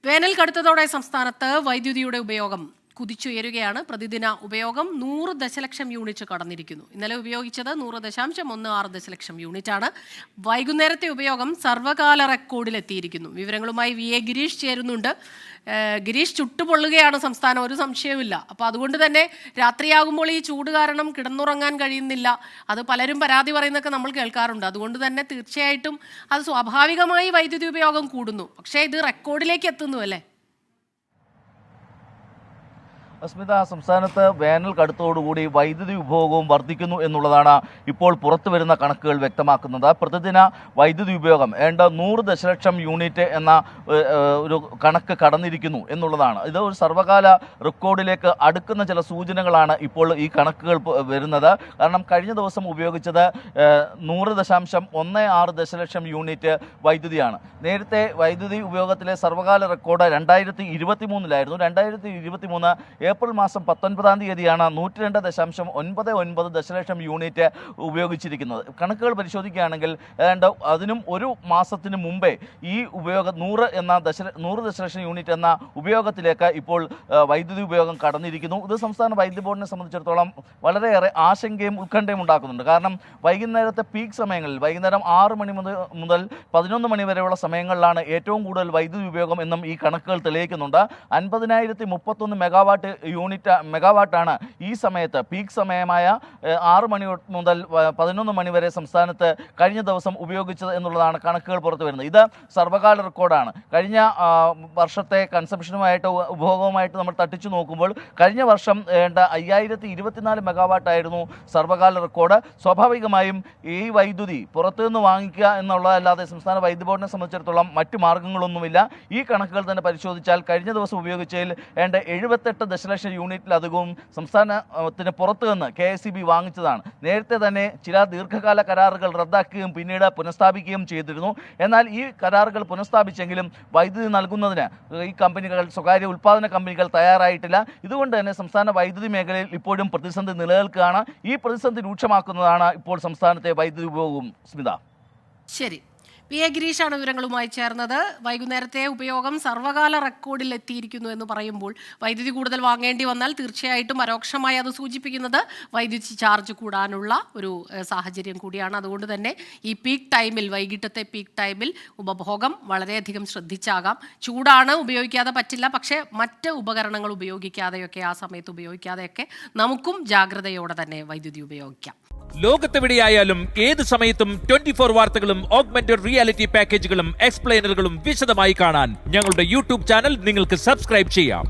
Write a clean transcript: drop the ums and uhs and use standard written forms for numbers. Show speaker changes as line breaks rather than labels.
വേനൽ കടുത്തതോടെ സംസ്ഥാനത്ത് വൈദ്യുതിയുടെ ഉപയോഗം കുതിച്ചുയരുകയാണ്. പ്രതിദിന ഉപയോഗം 100 ദശലക്ഷം യൂണിറ്റ് കടന്നിരിക്കുന്നു. ഇന്നലെ ഉപയോഗിച്ചത് 100.16 ദശലക്ഷം യൂണിറ്റാണ്. വൈകുന്നേരത്തെ ഉപയോഗം സർവകാല റെക്കോർഡിലെത്തിയിരിക്കുന്നു. വിവരങ്ങളുമായി VA ഗിരീഷ് ചേരുന്നുണ്ട്. ഗിരീഷ്, ചുട്ടുപൊള്ളുകയാണ് സംസ്ഥാനം, ഒരു സംശയവുമില്ല. അപ്പോൾ അതുകൊണ്ട് തന്നെ രാത്രിയാകുമ്പോൾ ഈ ചൂട് കാരണം കിടന്നുറങ്ങാൻ കഴിയുന്നില്ല, അത് പലരും പരാതി പറയുന്നതൊക്കെ നമ്മൾ കേൾക്കാറുണ്ട്. അതുകൊണ്ട് തന്നെ തീർച്ചയായിട്ടും അത് സ്വാഭാവികമായി വൈദ്യുതി ഉപയോഗം കൂടുന്നു. പക്ഷേ ഇത് റെക്കോർഡിലേക്ക് എത്തുന്നു അല്ലേ?
അസ്മിത, സംസ്ഥാനത്ത് വേനൽ കടുത്തോടുകൂടി വൈദ്യുതി ഉപഭോഗവും വർദ്ധിക്കുന്നു എന്നുള്ളതാണ് ഇപ്പോൾ പുറത്തു വരുന്ന കണക്കുകൾ വ്യക്തമാക്കുന്നത്. പ്രതിദിന വൈദ്യുതി ഉപയോഗം 100 ദശലക്ഷം യൂണിറ്റ് എന്ന ഒരു കണക്ക് കടന്നിരിക്കുന്നു എന്നുള്ളതാണ്. ഇത് ഒരു സർവകാല റെക്കോർഡിലേക്ക് അടുക്കുന്ന ചില സൂചനകളാണ് ഇപ്പോൾ ഈ കണക്കുകൾ വരുന്നത്. കാരണം കഴിഞ്ഞ ദിവസം ഉപയോഗിച്ചത് 100.16 ദശലക്ഷം യൂണിറ്റ് വൈദ്യുതിയാണ്. നേരത്തെ വൈദ്യുതി ഉപയോഗത്തിലെ സർവകാല റെക്കോർഡ് 2023 2023 ഏപ്രിൽ മാസം 19-ാം തീയതിയാണ് 102.99 ദശലക്ഷം യൂണിറ്റ് ഉപയോഗിച്ചിരിക്കുന്നത്. കണക്കുകൾ പരിശോധിക്കുകയാണെങ്കിൽ ഏതാണ്ട് അതിനും ഒരു മാസത്തിന് മുമ്പേ ഈ ഉപയോഗം 100 ദശലക്ഷം യൂണിറ്റ് എന്ന ഉപയോഗത്തിലേക്ക് ഇപ്പോൾ വൈദ്യുതി ഉപയോഗം കടന്നിരിക്കുന്നു. ഇത് സംസ്ഥാന വൈദ്യുതി ബോർഡിനെ സംബന്ധിച്ചിടത്തോളം വളരെയേറെ ആശങ്കയും ഉത്കണ്ഠയും ഉണ്ടാക്കുന്നുണ്ട്. കാരണം വൈകുന്നേരത്തെ പീക്ക് സമയങ്ങളിൽ വൈകുന്നേരം 6 മണി മുതൽ 11 മണി വരെയുള്ള സമയങ്ങളിലാണ് ഏറ്റവും കൂടുതൽ വൈദ്യുതി ഉപയോഗം എന്നും ഈ കണക്കുകൾ തെളിയിക്കുന്നുണ്ട്. 50,031 മെഗാവാട്ടാണ് ഈ സമയത്ത് പീക്ക് സമയമായ 6 മണി മുതൽ 11 മണി വരെ സംസ്ഥാനത്ത് കഴിഞ്ഞ ദിവസം ഉപയോഗിച്ചത് എന്നുള്ളതാണ് കണക്കുകൾ പുറത്തു വരുന്നത്. ഇത് സർവകാല റെക്കോർഡാണ്. കഴിഞ്ഞ വർഷത്തെ കൺസംഷനുമായിട്ട് ഉപഭോഗവുമായിട്ട് നമ്മൾ തട്ടിച്ചു നോക്കുമ്പോൾ കഴിഞ്ഞ വർഷം 5024 മെഗാവാട്ടായിരുന്നു സർവകാല റെക്കോർഡ്. സ്വാഭാവികമായും ഈ വൈദ്യുതി പുറത്തുനിന്ന് വാങ്ങിക്കുക എന്നുള്ളതല്ലാതെ സംസ്ഥാന വൈദ്യുതി ബോർഡിനെ സംബന്ധിച്ചിടത്തോളം മറ്റു മാർഗ്ഗങ്ങളൊന്നുമില്ല. ഈ കണക്കുകൾ തന്നെ പരിശോധിച്ചാൽ കഴിഞ്ഞ ദിവസം ഉപയോഗിച്ചതിൽ 78 ദശലക്ഷം യൂണിറ്റിലധികവും സംസ്ഥാനത്തിന് പുറത്തു നിന്ന് KSEB വാങ്ങിച്ചതാണ്. നേരത്തെ തന്നെ ചില ദീർഘകാല കരാറുകൾ റദ്ദാക്കുകയും പിന്നീട് പുനഃസ്ഥാപിക്കുകയും ചെയ്തിരുന്നു. എന്നാൽ ഈ കരാറുകൾ പുനഃസ്ഥാപിച്ചെങ്കിലും വൈദ്യുതി നൽകുന്നതിന് ഈ കമ്പനികൾ, സ്വകാര്യ ഉൽപ്പാദന കമ്പനികൾ തയ്യാറായിട്ടില്ല. ഇതുകൊണ്ട് തന്നെ സംസ്ഥാന വൈദ്യുതി മേഖലയിൽ ഇപ്പോഴും പ്രതിസന്ധി നിലനിൽക്കുകയാണ്. ഈ പ്രതിസന്ധി രൂക്ഷമാക്കുന്നതാണ് ഇപ്പോൾ സംസ്ഥാനത്തെ വൈദ്യുതി ഉപയോഗവും. സ്മിത,
ശരി. VA ഗിരീഷാണ് വിവരങ്ങളുമായി ചേർന്നത്. വൈകുന്നേരത്തെ ഉപയോഗം സർവകാല റെക്കോർഡിൽ എത്തിയിരിക്കുന്നു എന്ന് പറയുമ്പോൾ വൈദ്യുതി കൂടുതൽ വാങ്ങേണ്ടി വന്നാൽ തീർച്ചയായിട്ടും പരോക്ഷമായി അത് സൂചിപ്പിക്കുന്നത് വൈദ്യുതി ചാർജ് കൂടാനുള്ള ഒരു സാഹചര്യം കൂടിയാണ്. അതുകൊണ്ട് തന്നെ ഈ പീക്ക് ടൈമിൽ, വൈകിട്ടത്തെ പീക്ക് ടൈമിൽ ഉപഭോഗം വളരെയധികം ശ്രദ്ധിച്ചാകാം. ചൂടാണ്, ഉപയോഗിക്കാതെ പറ്റില്ല. പക്ഷേ മറ്റ് ഉപകരണങ്ങൾ ഉപയോഗിക്കാതെയൊക്കെ, ആ സമയത്ത് ഉപയോഗിക്കാതെയൊക്കെ നമുക്കും ജാഗ്രതയോടെ തന്നെ വൈദ്യുതി ഉപയോഗിക്കാം.
ലോകത്തെവിടെയായാലും ഏത് സമയത്തും 24 വാർത്തകളും ഓഗ്മെന്റഡ് റിയാലിറ്റി പാക്കേജുകളും എക്സ്പ്ലെയിനറുകളും വിശദമായി കാണാൻ ഞങ്ങളുടെ YouTube ചാനൽ നിങ്ങൾക്ക് സബ്സ്ക്രൈബ് ചെയ്യാം.